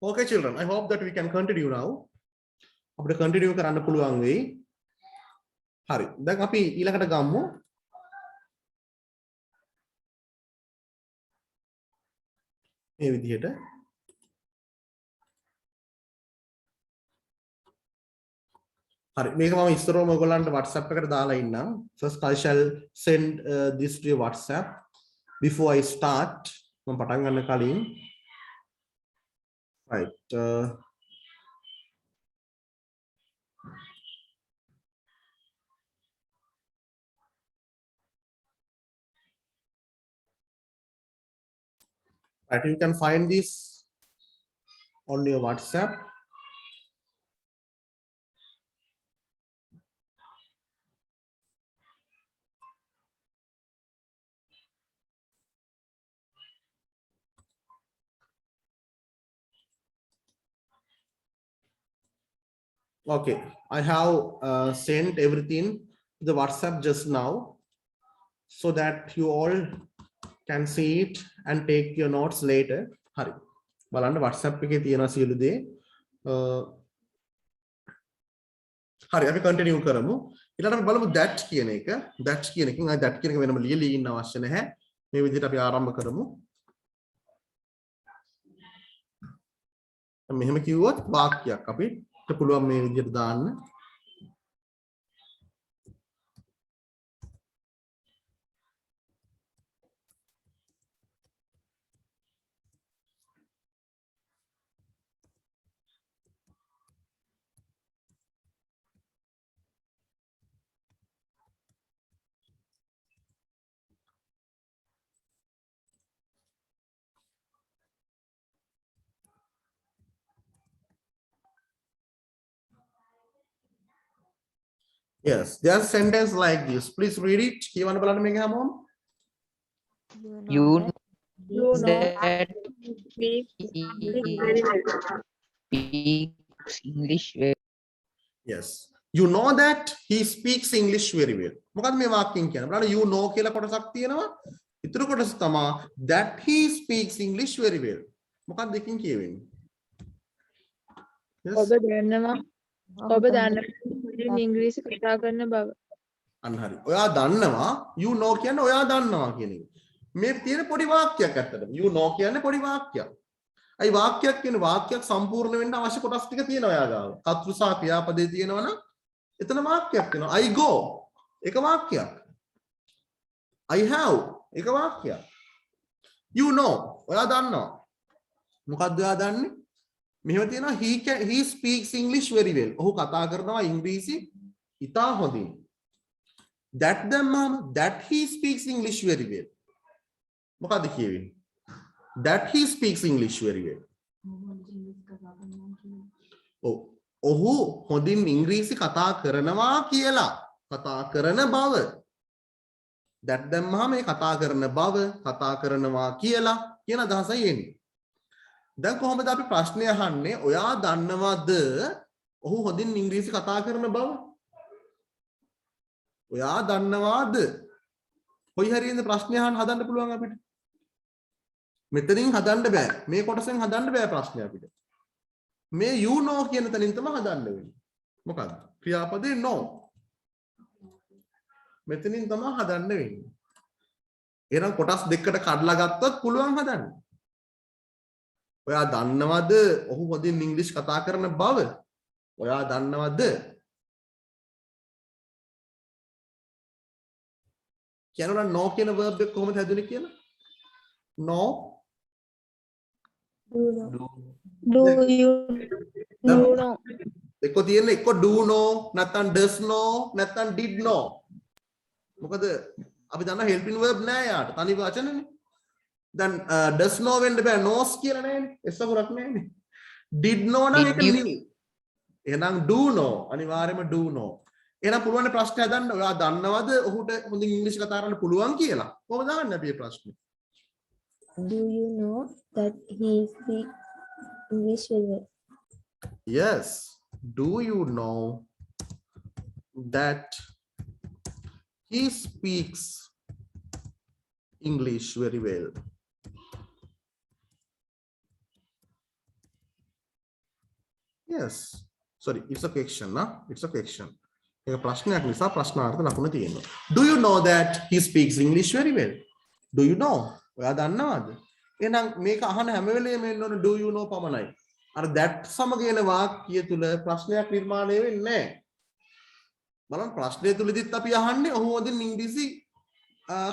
Okay, children, I hope that we can continue now. අපිට continue කරන්න පුළුවන් වෙයි. හරි. දැන් අපි ඊළඟට ගමු. මේ විදිහට. හරි. මේක මම ඉස්සරවම ඔයගොල්ලන්ට WhatsApp එකට දාලා ඉන්නම්. First I shall send this to your WhatsApp before I start. මම පටන් ගන්න කලින්. Right. Right, you can find this on your WhatsApp. Okay, I have sent everything to the WhatsApp just now so that you all can see it and take your notes later. Hari. බලන්න WhatsApp එකේ තියෙන සියලු දේ. හරි අපි continue කරමු. ඊළඟට අපි බලමු that කියන එක. that කියන එකෙන් that කියන එක වෙනම ලියලා ඉන්න අවශ්‍ය නැහැ. මේ විදිහට අපි ආරම්භ කරමු. මෙහෙම කිව්වොත් වාක්‍යයක් අපිට පුළුවන් මේ විදිහට දාන්න. Yes, there's a sentence like this. Please read it. කියවන්න බලන්න මේක හැමෝම. You know that speaks English very Yes. You know that he speaks English very well. මොකද්ද මේ වාක්‍යයෙන් කියන්නේ? බලන්න you know කියලා කොටසක් තියෙනවා. ඊටු කොටස තමයි that he speaks English very well. මොකක්ද දෙකින් කියවෙන්නේ? Yes. ඔබ දන්නවා ඉංග්‍රීසි කතා කරන බව. අන්න හරි. ඔයා දන්නවා you know කියන්නේ ඔයා දන්නවා කියන එක. මේ තියෙන පොඩි වාක්‍යයක් ඇත්තටම. you know කියන්නේ පොඩි වාක්‍යයක්. අයි වාක්‍යයක් කියන්නේ වාක්‍යයක් සම්පූර්ණ වෙන්න අවශ්‍ය කොටස් ටික තියෙනවා ඔයා ගාව. කර්තෘ ක්‍රියාපදේ තියෙනවනම් එතන වාක්‍යයක් වෙනවා. I go එක වාක්‍යයක්. I have එක වාක්‍යයක්. You know ඔයා දන්නවා. මොකද්ද ඔයා දන්නේ? මෙහෙම තියෙනවා he speaks English very well. ඔහු කතා කරනවා ඉංග්‍රීසි ඉතා හොඳින්. that දැම්මම that he speaks English very well. මොකද්ද කියවෙන්නේ? that he speaks English very well. ඔහු හොඳින් ඉංග්‍රීසි කතා කරනවා කියලා. කතා කරන බව. that දැම්මම මේ කතා කරන බව කතා කරනවා කියලා කියන අදහසයි එන්නේ. දැන් කොහොමද අපි ප්‍රශ්නය අහන්නේ? ඔයා දන්නවද ඔහු හොඳින් ඉංග්‍රීසි කතා කරන බව? ඔයා දන්නවද? කොයි හරි ඉඳ ප්‍රශ්නය අහන්න හදන්න පුළුවන් අපිට. මෙතනින් හදන්න බෑ. මේ කොටසෙන් හදන්න බෑ ප්‍රශ්නය අපිට. මේ you know කියන තැනින් තමයි හදන්න වෙන්නේ. මොකද්ද? ක්‍රියාපදේ know. මෙතනින් තමයි හදන්න වෙන්නේ. එහෙනම් කොටස් දෙකකට කඩලා ගත්තොත් පුළුවන් හදන්න. ඔයා දන්නවද ඔහු හොඳින් ඉංග්‍රීසි කතා කරන බව? ඔයා දන්නවද? කියනවා no කියන verb එක කොහොමද හැදුනේ කියලා? No. Do you know? එක්ක තියෙන්නේ එක්ක do know නැත්නම් does know නැත්නම් did know. මොකද අපි දන්නා helping verb නෑ යාට. තනි වචනනේ. දැන් does know වෙන්න බෑ knows කියලා නෑනේ. එස් අකුරක් නෑනේ. did know නම් ඒක new. එහෙනම් do know අනිවාර්යයෙන්ම do know. එහෙනම් පුළුවන් ප්‍රශ්න හදන්න ඔයා දන්නවද ඔහුට හොඳින් ඉංග්‍රීසි කතා කරන්න පුළුවන් කියලා? කොහොමද දාන්නේ අපි මේ ප්‍රශ්නේ? Do you know that he speaks English very well? Yes. Do you know that he speaks English very well? Yes. Sorry, it's a question, nah? It's a question. එක ප්‍රශ්නයක් නිසා ප්‍රශ්නාර්ථ ලකුණ තියෙනවා. Do you know that he speaks English very well? Do you know? ඔයා දන්නවද? එහෙනම් මේක අහන හැම වෙලේම එන්න ඕන do you know පමණයි. අර that සමග එන වාක්‍ය තුල ප්‍රශ්නයක් නිර්මාණය වෙන්නේ නැහැ. බලන්න ප්‍රශ්නය තුලදීත් අපි අහන්නේ ඔහු හොඳින් ඉංග්‍රීසි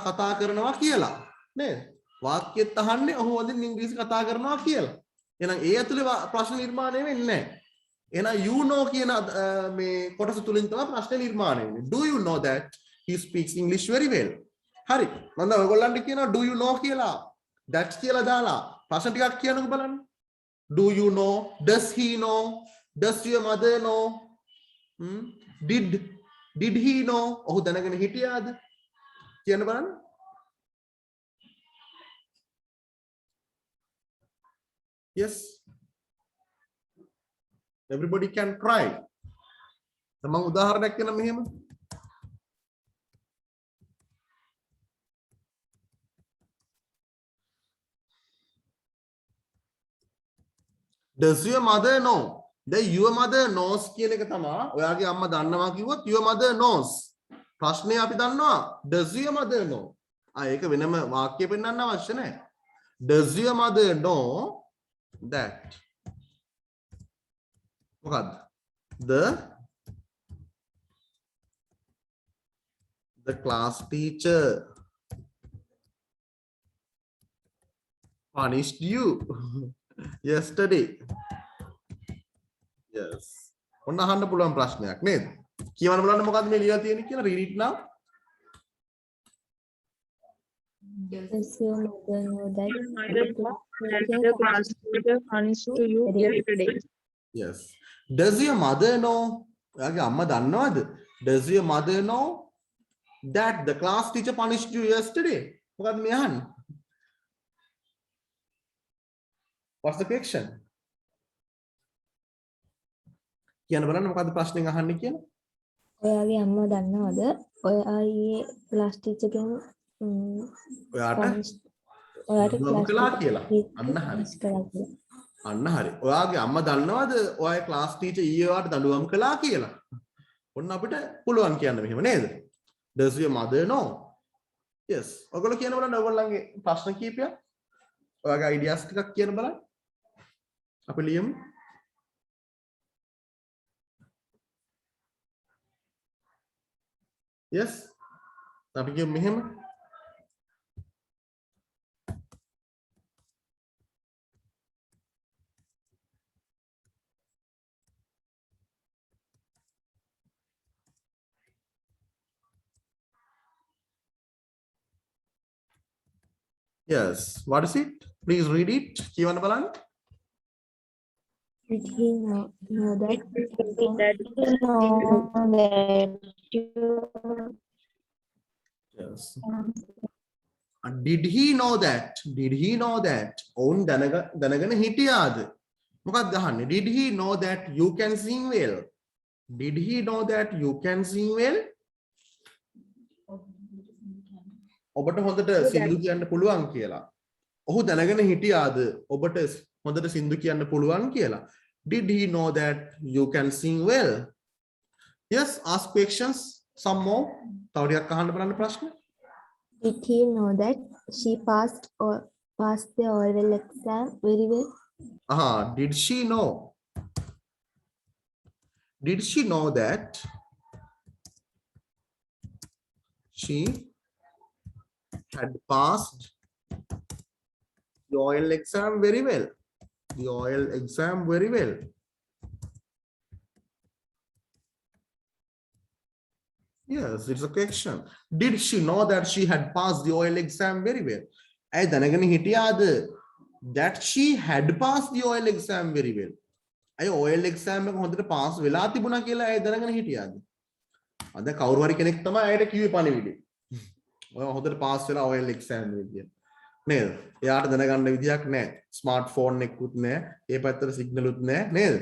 කතා කරනවා කියලා. නේද? වාක්‍යෙත් අහන්නේ ඔහු හොඳින් ඉංග්‍රීසි කතා කරනවා කියලා. එහෙනම් ඒ ඇතුලේ ප්‍රශ්න නිර්මාණය වෙන්නේ නැහැ. එහෙනම් you know කියන මේ කොටස තුලින් තමයි ප්‍රශ්න නිර්මාණය වෙන්නේ. Do you know that he speaks English very well? හරි. මම දැන් ඔයගොල්ලන්ට කියනවා do you know කියලා. that කියලා දාලා ප්‍රශ්න ටිකක් කියන්නකෝ බලන්න. Do you know? Does he know? Does your mother know? Did he know? ඔහු දැනගෙන හිටියාද? කියන්න බලන්න. Yes. Everybody can try. තමන් උදාහරණයක් කියන්න මෙහෙම. Does your mother know? Then your mother knows කියන එක තමයි ඔයාගේ අම්මා දන්නවා කිව්වොත් your mother knows. ප්‍රශ්නේ අපි දන්නවා does your mother know? ඒක වෙනම වාක්‍ය පෙන්නන්න අවශ්‍ය නැහැ. Does your mother know that? මොකද්ද? The class teacher punished you yesterday. Yes. ඔන්න අහන්න පුළුවන් ප්‍රශ්නයක් නේද? කියවන්න බලන්න මොකද්ද මේ ලියලා තියෙන්නේ කියලා read it now. Does your mother know that The class teacher punished to you yesterday. Yes. Does your mother know? ඔයාගේ අම්මා දන්නවද? Does your mother know that the class teacher punished you yesterday? මොකද්ද මේ අහන්නේ? What's the question? කියන්න බලන්න මොකද්ද ප්‍රශ්නෙන් අහන්නේ කියලා. ඔයාගේ අම්මා දන්නවද ඔයා ඊයේ ක්ලාස් ටීචර්ගෙන් ඔයාට ඔයාට දුවම් කළා කියලා. අන්න හරි. කළා කියලා. අන්න හරි. ඔයාගේ අම්මා දන්නවද ඔයාගේ ක්ලාස් ටීචර් ඊයේ ඔයාට දඬුවම් කළා කියලා? ඔන්න අපිට පුළුවන් කියන්න මෙහෙම නේද? Does your mother know? Yes. ඔයගොල්ලෝ කියන බලන්න ඔයගොල්ලන්ගේ ප්‍රශ්න කීපයක්. ඔයාගේ ideas ටිකක් කියන්න බලන්න. අපි ලියමු. Yes. අපි කියමු මෙහෙම. Yes. What is it? Please read it. කියවන්න බලන්න. Did he know that Yes. Did he know that? Did he know that? ඔවුන් දැනගෙන හිටියාද? මොකක්ද අහන්නේ? Did he know that you can sing well? Did he know that you can sing well? ඔබට හොඳට සින්දු කියන්න පුළුවන් කියලා. ඔහු දැනගෙන හිටියාද ඔබට හොඳට සින්දු කියන්න පුළුවන් කියලා? Did he know that you can sing well? Yes, ask questions. Some more. තව ටිකක් අහන්න බලන්න ප්‍රශ්න. Did he know that she passed the oral exam very well? Did she know? Did she know that she had passed the oral exam very well? The oral exam very well. Yes, it's a question. Did she know that she had passed the oral exam very well? ඇයි දැනගෙන හිටියාද that she had passed the oral exam very well? ඇයි oral exam එක හොඳට pass වෙලා තිබුණා කියලා ඇයි දැනගෙන හිටියාද? අද කවුරු හරි කෙනෙක් තමයි ඇයට කිව්වේ පණිවිඩය. ඔය හොඳට pass වෙලා oral exam එක කියලා. නේද? එයාට දැනගන්න විදියක් නැහැ. ස්මාර්ට්ෆෝන් එකකුත් නැහැ. ඒ පැත්තට සිග්නල් උත් නැහැ නේද?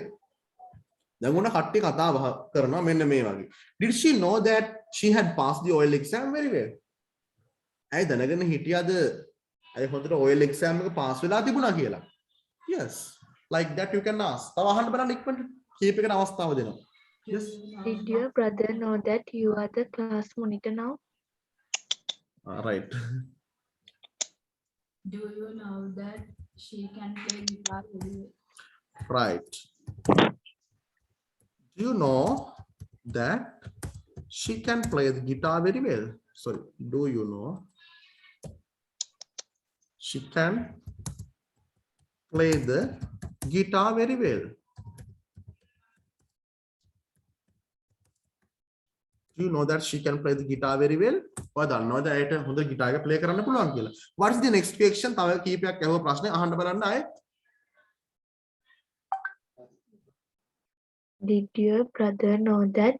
දැන් උන කට්ටිය කතා කරනවා මෙන්න මේ වගේ. Did she know that she had passed the oral exam very well? ඇයි දැනගෙන හිටියද ඇයි හොඳට oral exam එක pass වෙලා තිබුණා කියලා? Yes. Like that you can ask. තව අහන්න බලන්න ඉක්මනට. කීප එකට අවස්ථාව දෙනවා. Yes. Did your brother know that you are the class monitor now? Right. Do you know that she can play guitar very well? Right. Do you know that she can play the guitar very well? Sorry. Do you know she can play the guitar very well? Do you know that she can play the guitar very well? ඔයා දන්නවද ඇයට හොඳ guitar එක play කරන්න පුළුවන් කියලා? What is the next question? තව කීපයක් අහුව ප්‍රශ්නේ අහන්න බලන්න ආයේ. Did your brother know that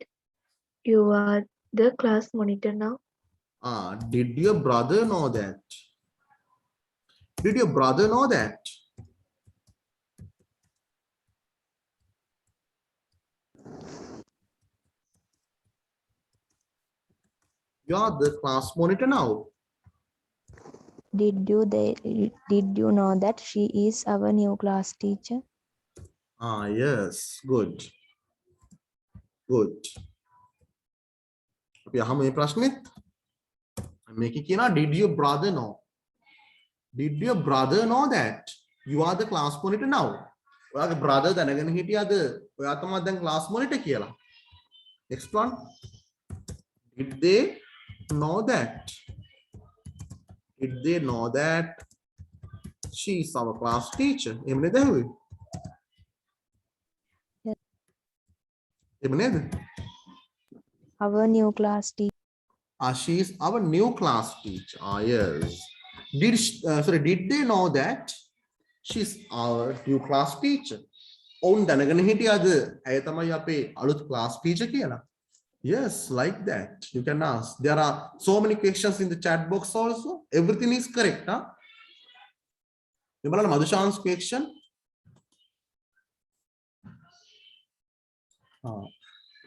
you are the class monitor now? Did your brother know that? Did your brother know that? You are the class monitor now. Did you know that she is our new class teacher? Yes, good. Good. අපි අහමු මේ ප්‍රශ්නෙත්. මේක කියනවා did your brother know? Did your brother know that you are the class monitor now? ඔයාගේ brother දැනගෙන හිටියද ඔයා තමයි දැන් class monitor කියලා? Next one. Did they know that? Did they know that she is our class teacher? එහෙම නේද ඇහුවේ? එහෙම නේද? Our new class teacher. She is our new class teacher. Yes. Did they know that she's our new class teacher? ඔවුන් දැනගෙන හිටියද ඇය තමයි අපේ අලුත් class teacher කියලා? Yes, like that. You can ask. There are so many questions in the chat box also. Everything is correct, huh? You Madhushan's question.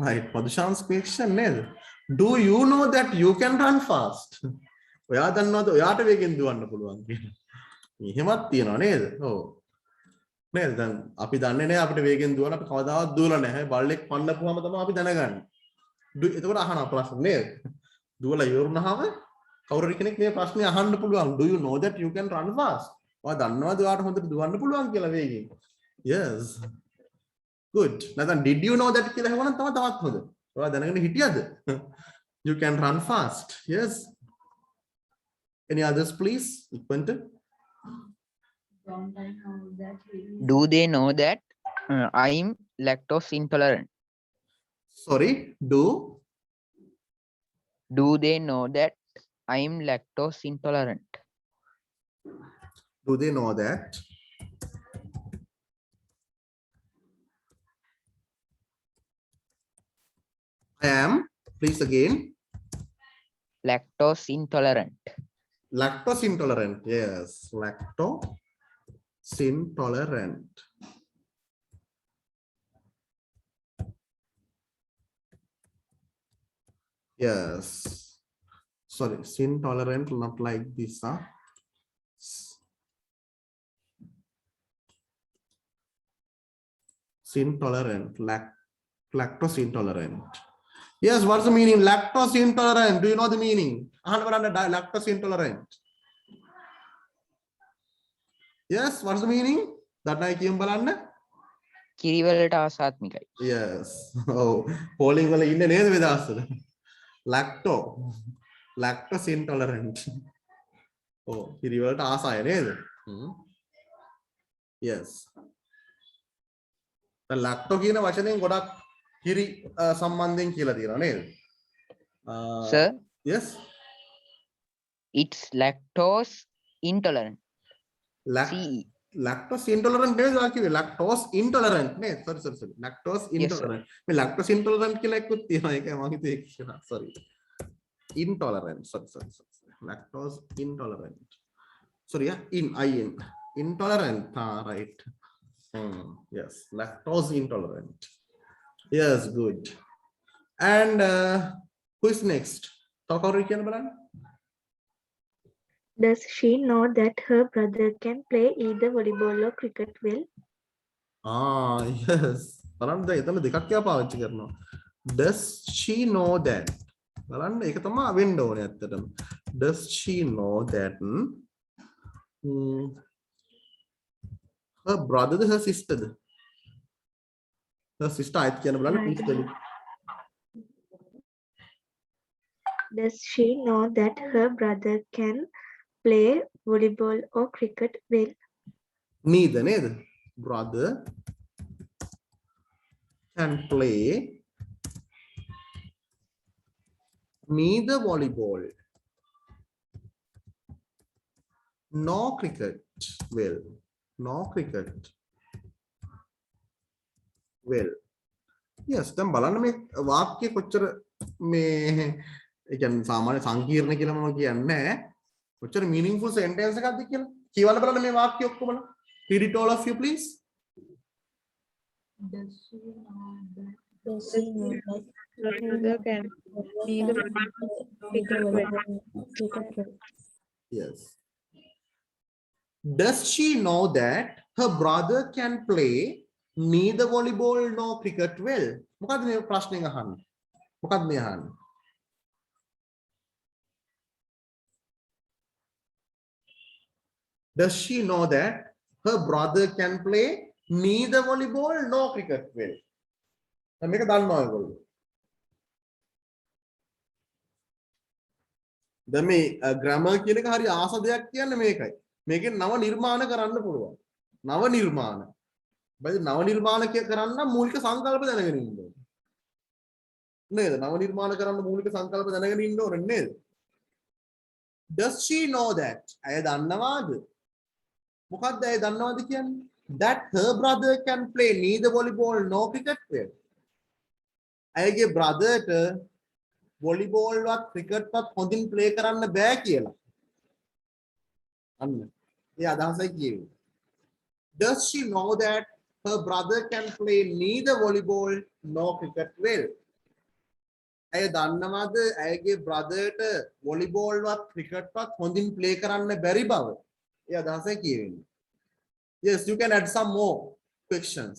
Right, Madhushan's question. Do you know that you can run fast? ඔයා දන්නවද ඔයාට වේගෙන් දුවන්න පුළුවන් කියලා? එහෙමත් තියනවා නේද? ඔව්. නේද? දැන් අපි දන්නේ නැහැ අපිට වේගෙන් දුවන අපි කවදාවත් දුවලා නැහැ. බල්ලෙක් පන්නපුවාම තමයි අපි දැනගන්නේ. එතකොට අහන ප්‍රශ්න නේද? දුවලා ඉවරුනහම කවුරු කෙනෙක් මේ ප්‍රශ්නේ අහන්න පුළුවන්. Do you know that you can run fast? ඔයා දන්නවද ඔයාට හොඳට දුවන්න පුළුවන් කියලා වේගෙන්? Yes. Good. නැත්නම් did you know that කියලා අහුවනම් තවත් හොඳ. ඔයා දැනගෙන හිටියද? You can run fast. Yes. Any others please? Ikwante. Don't I know that he is Do they know that I'm lactose intolerant? Sorry. Do they know that I'm lactose intolerant? Do they know that? I am, please again. Lactose intolerant. Lactose intolerant. Yes. Lactose intolerant. Yes. Sorry. Intolerant, not like this. Huh? Intolerant. Lactose intolerant. Yes, what's the meaning? Lactose intolerant. Do you know the meaning? Lactose intolerant. Yes, what's the meaning? That I came balanda. කිරිවලට ආසාත්මිකයි. Yes. Oh, polling වල ඉන්නේ නේද මේ දවස්වල? Lactose intolerant. Oh, කිරි වලට ආසයි නේද? Yes. දැන් lacto කියන වචනයෙන් ගොඩක් කිරි සම්බන්ධයෙන් කියලා තියෙනවා නේද? Sir, Yes. it's lactose intolerant. CE. Lactose intolerant නෙවෙයි ඔයා කිව්වේ lactose intolerant නේද? sorry. Lactose intolerant. මේ lactose intolerant කියලා එක්කත් තියෙනවා. ඒක මම හිතුවේ ඒක කියලා. sorry. Intolerant. sorry. Lactose intolerant. Sorry, in. Intolerant. Right. Yes, lactose intolerant. Yes, good. And who is next? Does she know that her brother can play either volleyball or cricket well? Yes. බලන්න දැන් එතන දෙකක් යා පාවිච්චි කරනවා. Does she know that? බලන්න ඒක තමයි වෙන්න ඕනේ ඇත්තටම. Does she know that her brother her sister her sister ආයෙත් කියන්න බලන්න please tell me. Does she know that her brother can play volleyball or cricket well? Neither නේද? Brother can play neither volleyball nor cricket well. Nor cricket well. Yes, දැන් බලන්න මේ වාක්‍ය කොච්චර මේ ඒ කියන්නේ සාමාන්‍ය සංකීර්ණ කියලා මම කියන්නේ කොච්චර meaningful sentence එකක්ද කියලා. කියවන්න බලන්න මේ වාක්‍ය ඔක්කොම. Read it all of you please. Does she know that Does she know that Brother can neither cricket well. cricket well? Yes. Does she know that her brother can play neither volleyball nor cricket well? මොකද්ද මේ ප්‍රශ්නේ අහන්නේ? මොකද්ද මේ අහන්නේ? Does she know that her brother can play neither volleyball nor cricket well? දැන් මේක දන්නවා ඒගොල්ලෝ. දැන් මේ grammar කියන එක හරි ආස දෙයක් කියන්නේ මේකයි. මේකෙන් නව නිර්මාණ කරන්න පුළුවන්. නව නිර්මාණ. බයි නව නිර්මාණ කරන්න මූලික සංකල්ප දැනගෙන ඉන්න ඕනේ. නේද? නව නිර්මාණ කරන්න මූලික සංකල්ප දැනගෙන ඉන්න ඕනේ නේද? Does she know that? අය දන්නවාද? මොකක්ද අය දන්නවාද කියන්නේ? That her brother can play neither volleyball nor cricket well. අයගේ brotherට volleyball වත් cricket වත් හොඳින් play කරන්න බෑ කියලා. අන්න. ඒ අදහසයි කියෙන්නේ. Does she know that her brother can play neither volleyball nor cricket well? ඇය දන්නවද ඇයගේ brotherට volleyball වත් cricket වත් හොඳින් play කරන්න බැරි බව? ඒ අදහසයි කියෙන්නේ. Yes, you can add some more questions.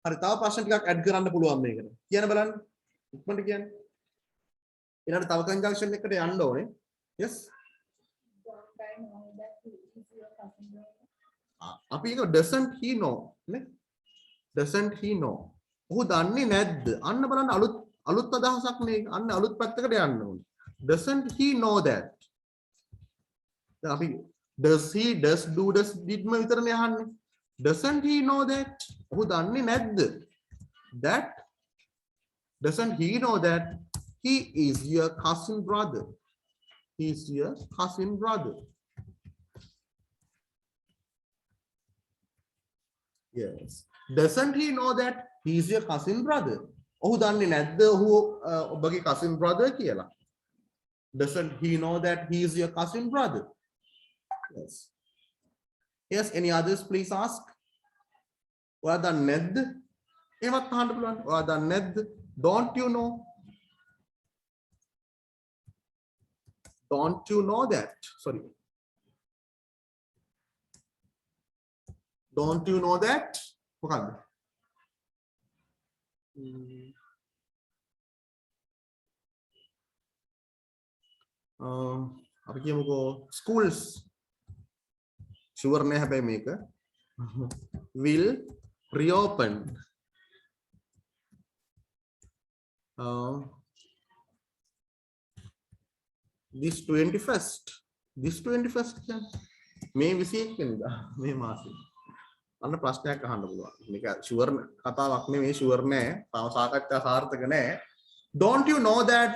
හරි තව ප්‍රශ්න ටිකක් add කරන්න පුළුවන් මේකට. කියන්න බලන්න. ඉක්මනට කියන්න. ඊළඟට තව conjunction එකකට යන්න ඕනේ. Yes. don't I know that he is your cousin brother? අපි ඒක doesn't he know නේ? Doesn't he know? ඔහු දන්නේ නැද්ද? අන්න බලන්න අලුත් අදහසක් නේ. අන්න අලුත් පැත්තකට යන්න ඕනේ. Doesn't he know that? දැන් අපි does he does do does did ම විතරනේ අහන්නේ. Doesn't he know that? ඔහු දන්නේ නැද්ද? That doesn't he know that he is your cousin brother? He is your cousin brother. Yes. Doesn't he know that he is your cousin brother? ඔහු දන්නේ නැද්ද ඔහු ඔබගේ cousin brother කියලා? Doesn't he know that he is your cousin brother? Yes. Yes, any others please ask? ඔයා දන්නේ නැද්ද? ඒවත් අහන්න පුළුවන්. ඔයා දන්නේ නැද්ද? Don't you know? Don't you know that? Sorry. Don't you know that? මොකක්ද? අපි කියමුකෝ schools sure නෑ හැබැයි මේක will reopen this 21st කියන්නේ මේ 21 වෙනිදා මේ මාසේ අන්න ප්‍රශ්නයක් අහන්න පුළුවන්. මේක ෂුවර් කතාවක් නෙමෙයි ෂුවර් නෑ. තාම සාකච්ඡා සාර්ථක නෑ. Don't you know that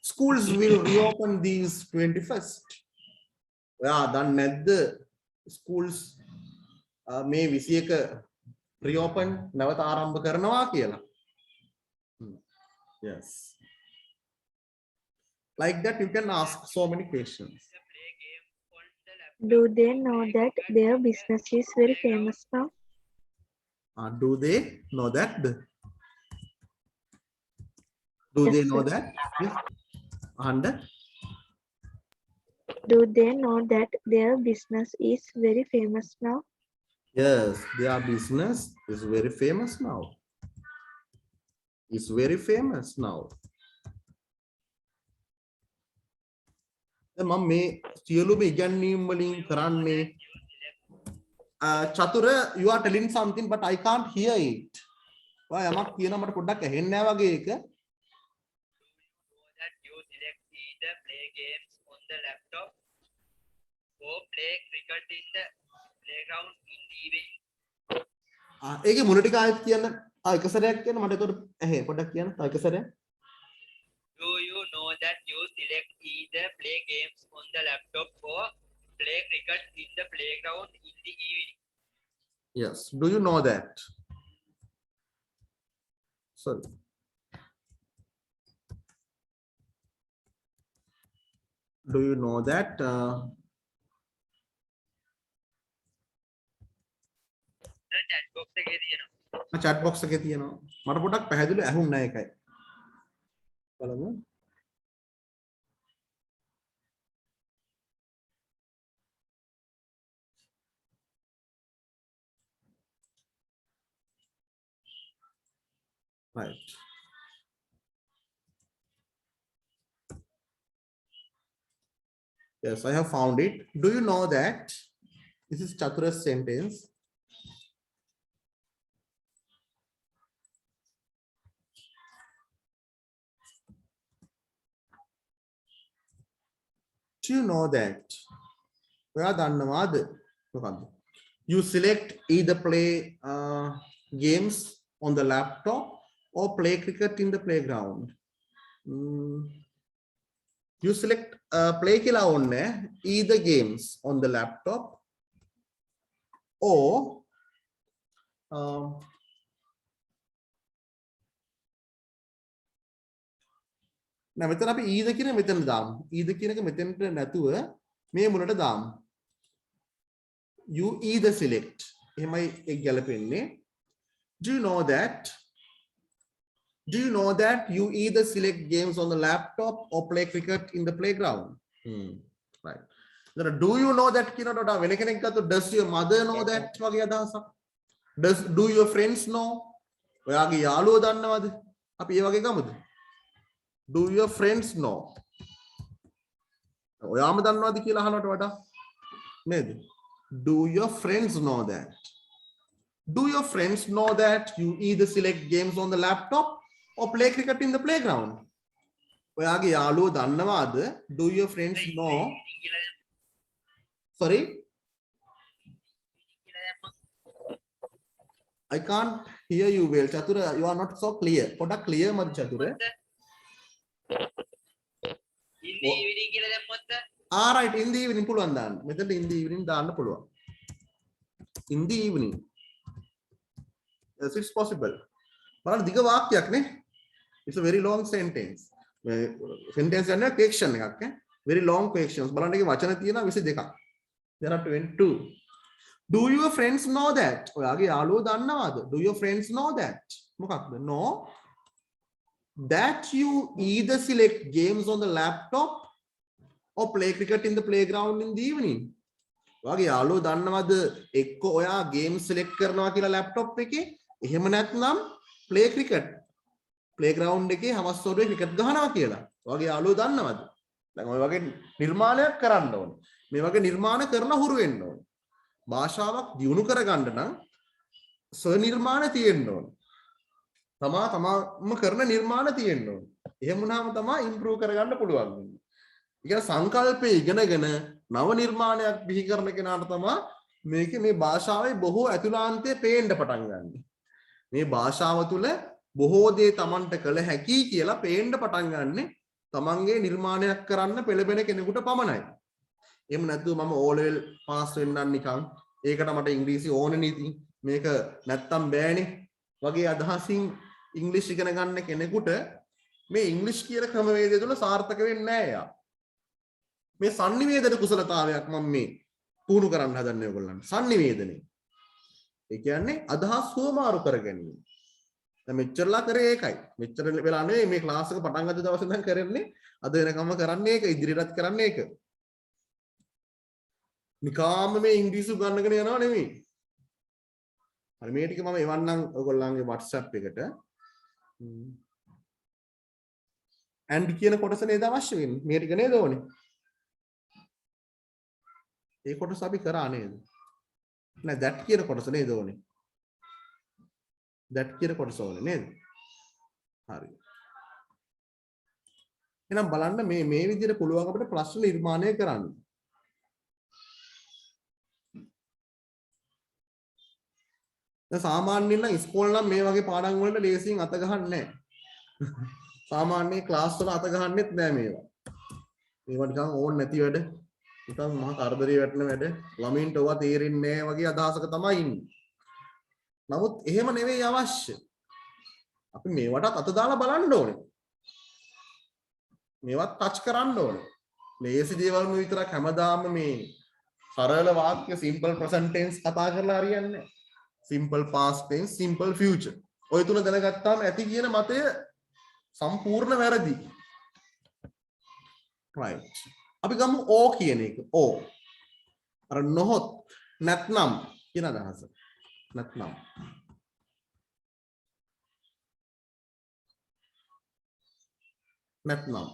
schools will reopen these 21st? ඔයා දන්නේ නැද්ද schools මේ 21 reopen නැවත ආරම්භ කරනවා කියලා? Yes. Like that you can ask so many questions. Do they know that their business is very famous now? Do they know that? Do Yes, they know sir. that? Yes. And Do they know that their business is very famous now? yes, their business is very famous now. is very famous now. මම මේ සියලුම ඉගැන්වීම් වලින් කරන්නේ චතුර you are telling something but I can't hear it. ඔයා යමක් කියනවා මට පොඩ්ඩක් ඇහෙන්නේ නැහැ වගේ එක. That you select either play games on the laptop or play cricket in the playground in the evening. ඒකේ මුල ටික ආයෙත් කියන්න. එක සැරයක් කියන්න මට ඒකට ඇහෙ පොඩ්ඩක් කියන්න. තව එක සැරයක්. Do you know that you select either play games on the laptop or play cricket in the playground in the evening? Yes. Do you know that? Sorry. Do you know that? The chat box එකේ තියෙනවා. chat box එකේ තියෙනවා. මට පොඩ්ඩක් පැහැදිලිව ඇහුන්නේ නැහැ ඒකයි. බලමු. Right. Yes, I have found it. Do you know that this is Chatura's sentence? Do you know that? You select either play games on the laptop or play cricket in the playground. You select play kila onne either games on the laptop or now මෙතන අපි either කියන මෙතන දාමු. either කියන එක මෙතනට නැතුව මේ මුලට දාමු. You either select. එහෙමයි ඒක ගැලපෙන්නේ. Do you know that? Do you know that you either select games on the laptop or play cricket in the playground? Right. Then do you know that කියනකොට වෙන කෙනෙක් ගත්තොත් does your mother know that වගේ අදහසක්. Do your friends know? ඔයාගේ යාළුවෝ දන්නවද? අපි ඒ වගේ ගමුද? Do your friends know? ඔයාම දන්නවද කියලා අහනවට වඩා නේද? Do your friends know that? Do your friends know that you either select games on the laptop or play cricket in the playground? ඔයාගේ යාළුවෝ දන්නවද? Do your friends know? Sorry? I can't hear you well. Chatura, you are not so clear. පොඩක් clear මද චතුර? In the evening කියලා දැම්මොත් right, in the evening පුළුවන් දාන්න. මෙතන in the evening දාන්න පුළුවන්. In the evening. Yes, it's possible. බලන්න දිග වාක්‍යයක් නේ. It's a very long sentence. Sentence කියන්නේ question එකක් නේ. Very long questions. බලන්න ඒකේ වචන තියෙනවා 22ක්. There are 22. Do your friends know that? ඔයාගේ යාළුවෝ දන්නවද? Do your friends know that? මොකක්ද? No. That you either select games on the laptop or play cricket in the playground in the evening. ඔයාගේ යාළුවෝ දන්නවද එක්ක ඔයා game select කරනවා කියලා laptop එකේ එහෙම නැත්නම් play cricket playground එකේ හවස් වරුවේ cricket ගහනවා කියලා. ඔයාගේ යාළුවෝ දන්නවද? දැන් ඔය වගේ නිර්මාණයක් කරන්න ඕනේ. මේ වගේ නිර්මාණ කරන හුරු වෙන්න ඕනේ. භාෂාවක් දියුණු කරගන්න නම් ස්වනිර්මාණ තියෙන්න ඕනේ. තමාම කරන නිර්මාණ තියෙන්න ඕනේ. එහෙම වුණාම තමයි improve කරගන්න පුළුවන් වෙන්නේ. ඒ කියන්නේ සංකල්පය ඉගෙනගෙන නව නිර්මාණයක් බිහි කරන කෙනාට තමයි මේකේ මේ භාෂාවේ බොහෝ ඇතුළාන්තය පේන්න පටන් ගන්න. මේ භාෂාව තුළ බොහෝ දේ Tamanට කළ හැකි කියලා පේන්න පටන් ගන්න තමන්ගේ නිර්මාණයක් කරන්න පෙළඹෙන කෙනෙකුට පමණයි. එහෙම නැත්නම් මම O level pass වෙන්නම් නිකන් ඒකට මට ඉංග්‍රීසි ඕනේ නීති මේක නැත්තම් බෑනේ වගේ අදහසින් ඉංග්‍රීසි ඉගෙන ගන්න කෙනෙකුට මේ ඉංග්‍රීසි කියන ක්‍රමවේදය තුළ සාර්ථක වෙන්නේ නැහැ යා. මේ sannivedana කුසලතාවයක් මම මේ පුහුණු කරන්න හදන්නේ ඔයගොල්ලන්ට. sannivedane. ඒ කියන්නේ අදහස් හුවමාරු කර ගැනීම. දැන් මෙච්චරලා කරේ ඒකයි. මෙච්චර වෙලා නෙවෙයි මේ ක්ලාස් එක පටන් ගත්ත දවසේ ඉඳන් කරන්නේ අද වෙනකම්ම කරන්නේ ඒක ඉදිරියටත් කරන්නේ ඒක. නිකාම මේ ඉංග්‍රීසි උගන්වගෙන යනවා නෙවෙයි. හරි මේ ටික මම එවන්නම් ඔයගොල්ලන්ගේ WhatsApp එකට. and කියන කොටස නේද අවශ්‍ය වෙන්නේ. මේ ටික නේද ඕනේ. ඒ කොටස අපි කරා නේද? නෑ that කියන කොටස නේද ඕනේ. that කියන කොටස ඕනේ නේද? හරි. එහෙනම් බලන්න මේ විදිහට පුළුවන් අපිට ප්‍රශ්න නිර්මාණය කරන්න. දැන් සාමාන්‍යයෙන් නම් ඉස්කෝලේ නම් මේ වගේ පාඩම් වලට ලේසියෙන් අත ගහන්නේ නැහැ. සාමාන්‍ය ක්ලාස් වල අත ගහන්නෙත් නෑ මේවා. මේවා නිකන් ඕන් නැති වැඩ. නිකන් මහා කරදරේ වැටෙන වැඩ. ළමින්ට ඔවා තේරෙන්නේ නැහැ වගේ අදහසක තමයි ඉන්නේ. නමුත් එහෙම නෙවෙයි අවශ්‍ය. අපි මේවටත් අත දාලා බලන්න ඕනේ. මේවත් ටච් කරන්න ඕනේ. ලේසි දේවල් විතරක් හැමදාම මේ සරල වාක්‍ය simple present tense කතා කරලා හරියන්නේ නැහැ. simple past tense, simple future. ඔය තුන දැනගත්තාම ඇති කියන මතය සම්පූර්ණ වැරදි. right. අපි ගමු O කියන එක. O. අර නොහොත් නැත්නම් කියන අදහස. නැත්නම්. නැත්නම්.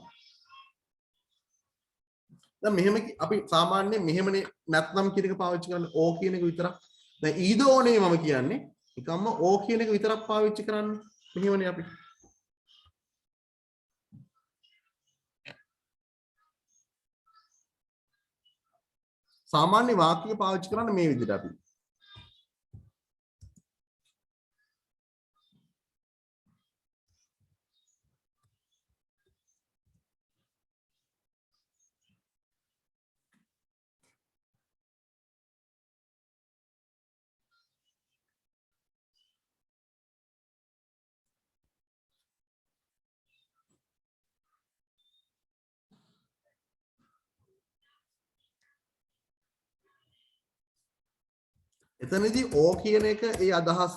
දැන් මෙහෙම අපි සාමාන්‍යයෙන් මෙහෙමනේ නැත්නම් කියන එක පාවිච්චි කරන්නේ O කියන එක විතරක්. දැන් either or නේ මම කියන්නේ. නිකම්ම O කියන එක විතරක් පාවිච්චි කරන්නේ. මෙහෙමනේ අපි. සාමාන්‍ය වාක්‍ය පාවිච්චි කරන්නේ මේ විදිහට අපි. එතනදී O කියන එක ඒ අදහස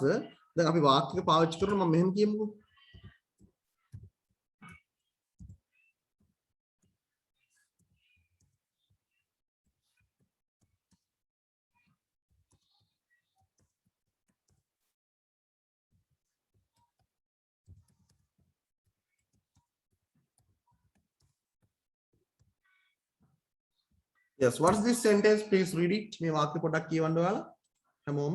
දැන් අපි වාක්‍යයක පාවිච්චි කරනවා මම මෙහෙම කියමුකෝ. Yes, what's this sentence? Please read it. මේ වාක්‍ය පොඩ්ඩක් කියවන්න ඔයාලා. හැමෝම.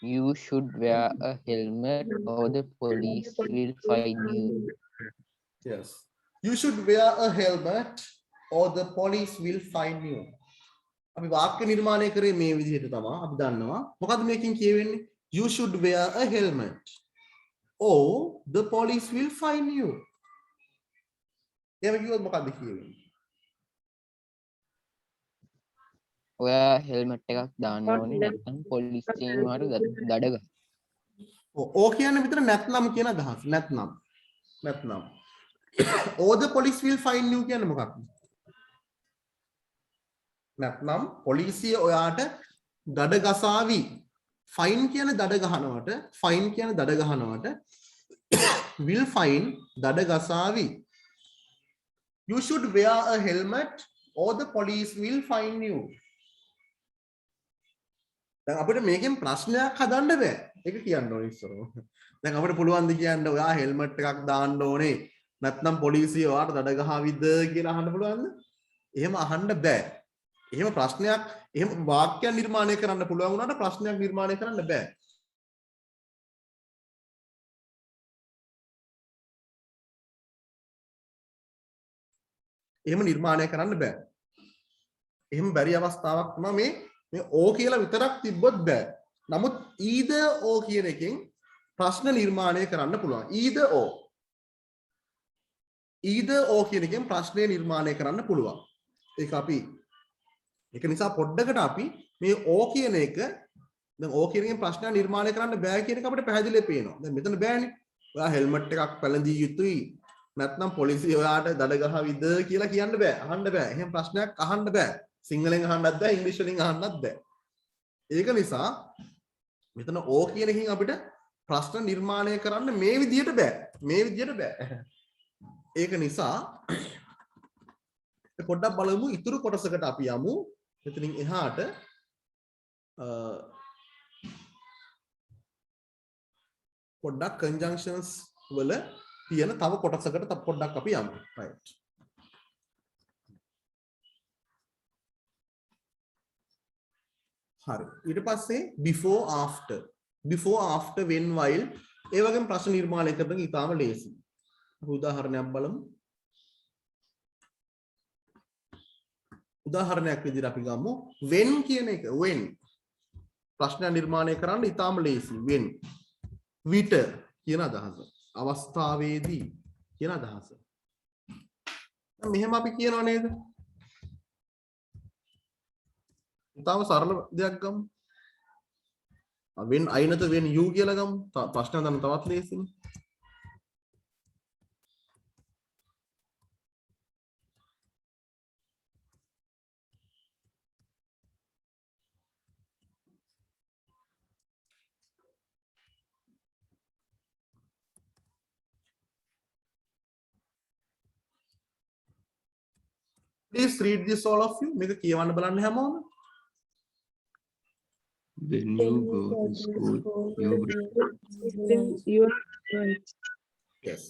You should wear a helmet or the police will fine you. Yes. You should wear a helmet or the police will fine you. අපි වාක්‍ය නිර්මාණය කරේ මේ විදිහට තමයි. අපි දන්නවා. මොකද්ද මේකෙන් කියවෙන්නේ? You should wear a helmet or the police will fine you. එහෙම කිව්වොත් මොකද්ද කියවෙන්නේ? ඔයා හෙල්මට් එකක් දාන්න ඕනේ නැත්නම් පොලිසියෙන් මාරු දඩ ගන්න. ඕ කියන්නේ විතර නැත්නම් කියන අදහස. නැත්නම්. or the police will fine you කියන්නේ මොකක්ද? නැත්නම් පොලිසිය ඔයාට දඩ ගසාවි. ෆයින් කියන්නේ දඩ ගහනවට will fine දඩ ගසාවි. You should wear a helmet or the police will fine you. දැන් අපිට මේකෙන් ප්‍රශ්නයක් හදන්න බෑ. ඒක කියන්න ඕනේ ඉස්සරම. දැන් අපිට පුළුවන් ද කියන්න ඔයා හෙල්මට් එකක් දාන්න ඕනේ. නැත්නම් පොලිසිය ඔයාට දඩ ගහවිද කියලා අහන්න පුළුවන්ද? එහෙම අහන්න බෑ. එහෙම ප්‍රශ්නයක් එහෙම වාක්‍යයක් නිර්මාණය කරන්න පුළුවන් වුණාට ප්‍රශ්නයක් නිර්මාණය කරන්න බෑ. එහෙම නිර්මාණය කරන්න බෑ. එහෙම බැරි අවස්ථාවක් තමයි මේ O කියලා විතරක් තිබ්බොත් බෑ. නමුත් either O කියන එකෙන් ප්‍රශ්න නිර්මාණය කරන්න පුළුවන්. either O කියන එකෙන් ප්‍රශ්නය නිර්මාණය කරන්න පුළුවන්. ඒක නිසා පොඩ්ඩකට අපි මේ O කියන එක දැන් O කියන එකෙන් ප්‍රශ්න නිර්මාණය කරන්න බෑ කියන එක අපිට පැහැදිලිව පේනවා. දැන් මෙතන බෑනේ. ඔයා හෙල්මට් එකක් පැළඳිය යුතුයි. නැත්නම් පොලිසිය ඔයාට දඩ ගහවිද කියලා කියන්න බෑ. අහන්න බෑ. එහෙම ප්‍රශ්නයක් අහන්න බෑ. සිංහලෙන් අහන්නත් බෑ ඉංග්‍රීසි වලින් අහන්නත් බෑ. ඒක නිසා මෙතන O කියන එකකින් අපිට ප්‍රශ්න නිර්මාණය කරන්න මේ විදියට බෑ. ඒක නිසා පොඩ්ඩක් බලමු ඉතුරු කොටසකට අපි යමු. මෙතනින් එහාට පොඩ්ඩක් conjunctions වල තියෙන තව කොටසකට පොඩ්ඩක් අපි යමු. right. හරි. ඊට පස්සේ before after when while ඒ වගේම ප්‍රශ්න නිර්මාණය කරන එක ඉතාම ලේසි. උදාහරණයක් බලමු. උදාහරණයක් විදිහට අපි ගමු when කියන එක when ප්‍රශ්න නිර්මාණය කරන්න ඉතාම ලේසි when විට කියන අදහස අවස්ථාවේදී කියන අදහස මෙහෙම අපි කියනවා නේද ඉතාම සරල දෙයක් ගමු when I නැත when you කියලා ගමු ප්‍රශ්න හදන්න තවත් ලේසිනේ Please read this all of you. මේක කියවන්න බලන්න හැමෝම. When you go to school, you bring your lunch. Yes.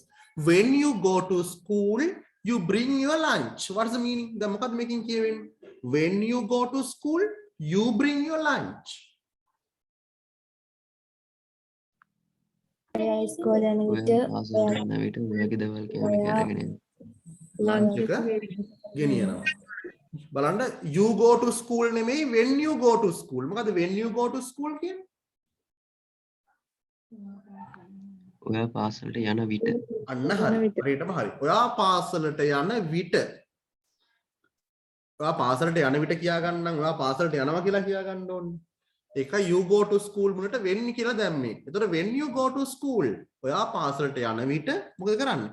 When you go to school, you bring your lunch. What's the meaning? The මොකක්ද මේකෙන් කියවෙන්නේ? When you go to school, you bring your lunch. ඉස්කෝලේ යන විට පාසලට යන විට ඔයාගේ දවල් කෑම අරගෙන යන්න. lunch එක ගෙනියනවා. බලන්න you go to school නෙමෙයි when you go to school. මොකද when you go to school කියන්නේ? ඔයා පාසලට යන විට. අන්න හරි. හරියටම හරි. ඔයා පාසලට යන විට. ඔයා පාසලට යන විට කියා ගන්න නම් ඔයා පාසලට යනවා කියලා කියා ගන්න ඕනේ. ඒක you go to school මුලට when කියලා දැම්මේ. එතකොට when you go to school ඔයා පාසලට යන විට මොකද කරන්නේ?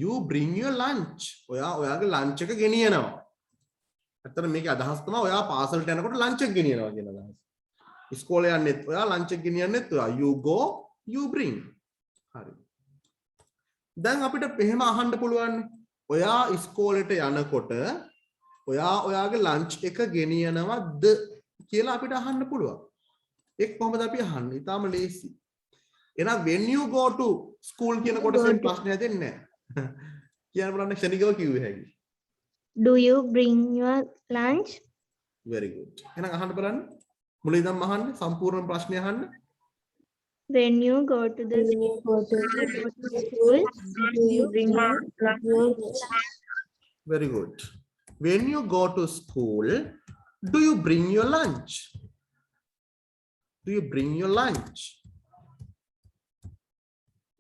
You bring your lunch. ඔයාගේ lunch එක ගෙනියනවා. ඇත්තට මේකේ අදහස් තමයි ඔයා පාසලට යනකොට lunch එක ගෙනියනවා කියන අදහස. ඉස්කෝලේ යන්නෙත් ඔයා lunch එක ගෙනියන්නෙත් ඔයා. You go, you bring. හරි. දැන් අපිට එහෙම අහන්න පුළුවන්. ඔයා ඉස්කෝලේට යනකොට ඔයා ඔයාගේ lunch එක ගෙනියනවද කියලා අපිට අහන්න පුළුවන්. ඒක කොහොමද අපි අහන්නේ? ඊටාම ලේසි. එහෙනම් when you go to school කියන කොටසෙන් ප්‍රශ්නයක් දෙන්නේ නැහැ. කියන්න බලන්න ක්ෂණිකව කිව්වේ හැකි. Do you bring your lunch? Very good. එහෙනම් අහන්න බලන්න. මුලින් ඉඳන් අහන්න සම්පූර්ණ ප්‍රශ්නේ අහන්න. When you go to the school, do you bring your lunch? Very good. When you go to school, do you bring your lunch? Do you bring your lunch?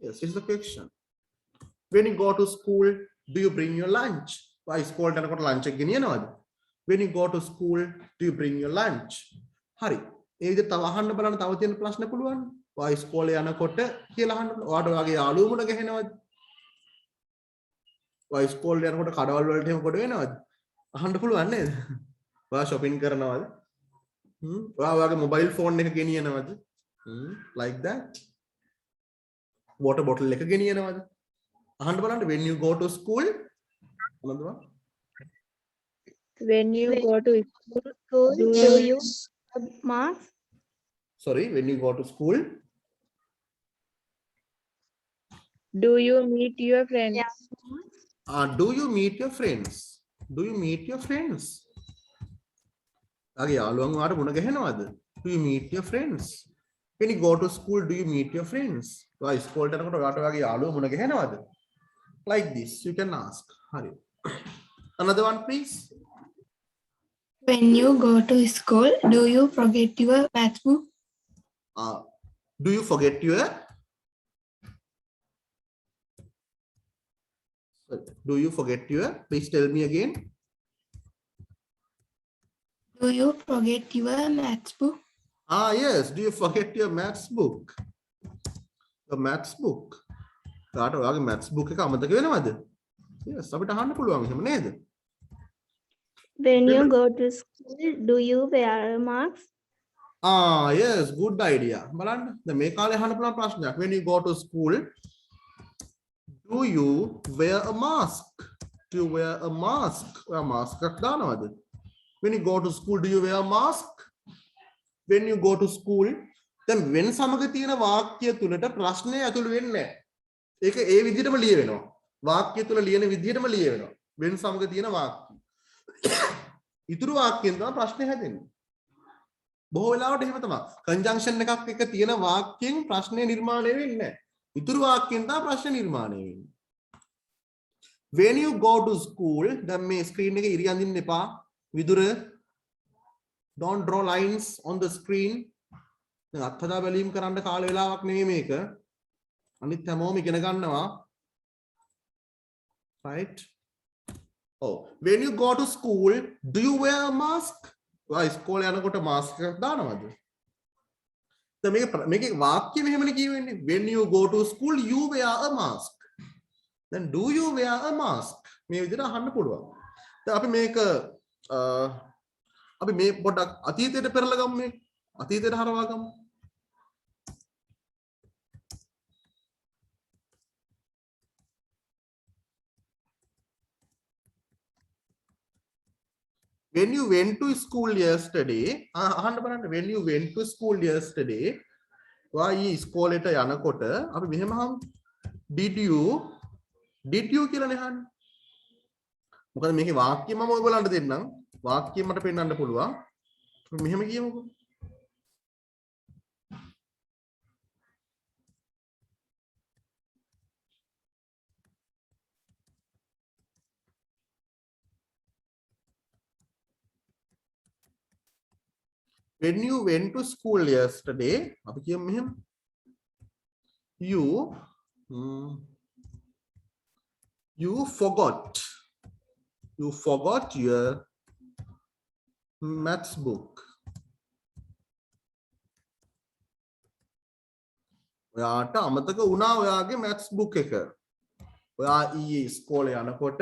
Yes, is the question. When you go to school, do you bring your lunch? Why school යනකොට lunch එක ගෙනියනවද? When you go to school, do you bring your lunch? හරි. ඒ විදිහට තව අහන්න බලන්න තව තියෙන ප්‍රශ්න පුළුවන්. Why school යනකොට කියලා අහන්න. ඔයාට ඔයාගේ යාළුවෝ මුණ ගැහෙනවද? Why school යනකොට කඩවල් වලට එහෙම කොට වෙනවද? අහන්න පුළුවන් නේද? ඔයා shopping කරනවද? ඔයා ඔයාගේ mobile phone එක ගෙනියනවද? Like that. Water bottle එක ගෙනියනවද? අහන්න බලන්න when you go to school When you go to School, do you have marks? sorry when you go to school do you meet your friends? do you meet your friends? Do you meet your friends? ආගේ යාළුවන් ඔයාට මුණ ගැහෙනවද? Do you meet your friends? When you go to school, do you meet your friends? ඔයා ඉස්කෝලේට යනකොට ඔයාට ඔයාගේ යාළුවෝ මුණ ගැහෙනවද? Like this you can ask. හරි. Another one please. When you go to school, do you forget your math book? Do you forget your do you forget your please tell me again. Do you forget your math book? Yes, do you forget your maths book? The maths book. කාට ඔයාගේ maths book එක අමතක වෙනවද? Yes, අපිට අහන්න පුළුවන් එහෙම නේද? When you go to school, do you wear marks? Yes, good idea. බලන්න. දැන් මේ කාලේ අහන්න පුළුවන් ප්‍රශ්නයක්. When you go to school, do you wear a mask? Do you wear a mask? ඔයා mask එකක් දානවද? When you go to school, do you wear a mask? When you go to school, දැන් when සමග තියෙන වාක්‍ය තුලට ප්‍රශ්නය ඇතුළු වෙන්නේ නැහැ. ඒක ඒ විදිහටම ලියවෙනවා. වාක්‍ය තුල ලියන විදිහටම ලියවෙනවා. when සමග තියෙන වාක්‍ය. ඉතුරු වාක්‍යෙන් තමයි ප්‍රශ්නේ හැදෙන්නේ. බොහෝ වෙලාවට එහෙම තමයි. conjunction එකක් එක තියෙන වාක්‍යයෙන් ප්‍රශ්නේ නිර්මාණය වෙන්නේ නැහැ. ඉතුරු වාක්‍යයෙන් තමයි ප්‍රශ්නේ නිර්මාණය වෙන්නේ. when you go to school දැන් මේ screen එකේ ඉරි අඳින්න එපා. Vidura don't draw lines on the screen. දැන් අත්හදා බැලීම් කරන්න කාල වේලාවක් නෙමෙයි මේක. අනිත් හැමෝම ඉගෙන ගන්නවා. right? Oh, when you go to school, do you wear a mask? ඔයා ඉස්කෝලේ යනකොට මාස්ක් එකක් දානවද? දැන් මේකේ වාක්‍ය මෙහෙමනේ කියවෙන්නේ. When you go to school, you wear a mask. Then do you wear a mask? මේ විදිහට අහන්න පුළුවන්. දැන් අපි මේක අපි මේ පොඩ්ඩක් අතීතයට පෙරලා ගමු මේ. අතීතයට හරවා ගමු. When you went to school yesterday, අහන්න බලන්න. When you went to school yesterday, ඔයා ඊ ඉස්කෝලේට යනකොට අපි මෙහෙම අහමු. Did you කියලානේ අහන්නේ. මොකද මේකේ වාක්‍ය මම ඔයගොල්ලන්ට දෙන්නම්. වාක්‍ය මට පෙන්නන්න පුළුවන්. අපි මෙහෙම කියමුකෝ. When you went to school yesterday, අපි කියමු මෙහෙම. You forgot your maths book. ඔයාට අමතක වුණා ඔයාගේ maths book එක. ඔයා ඊයේ ඉස්කෝලේ යනකොට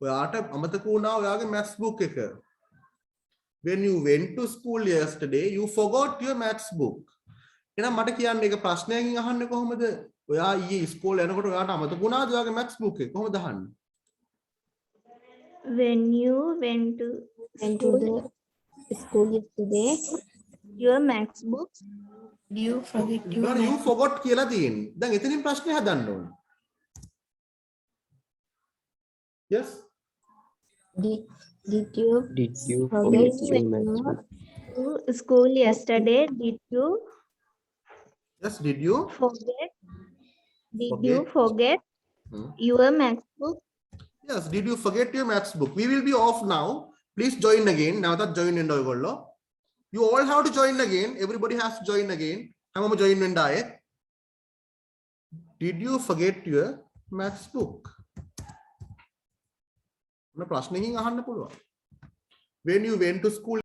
ඔයාට අමතක වුණා ඔයාගේ maths book එක. When you went to school yesterday, you forgot your maths book. එහෙනම් මට කියන්න ඒක ප්‍රශ්නයකින් අහන්නේ කොහොමද? ඔයා ඊයේ ඉස්කෝලේ යනකොට ඔයාට අමතක වුණාද ඔයාගේ maths book එක? කොහොමද අහන්නේ? When you went to the school yesterday, your maths book, You forget your you forgot කියලා තියෙන්නේ. දැන් එතනින් ප්‍රශ්නේ හදන්න ඕනේ. Yes? did you forget you your went maths? to school yesterday, did you Yes, did you? forget Hmm. your maths book? Yes, did you forget your maths book? We will be off now. Please join again. Now that join in ඔයගොල්ලෝ. You all have to join again. Everybody has to join again. හැමෝම join වෙන්න ආයේ. Did you forget your maths book? මොන ප්‍රශ්නකින් අහන්න පුළුවන්. When you went to school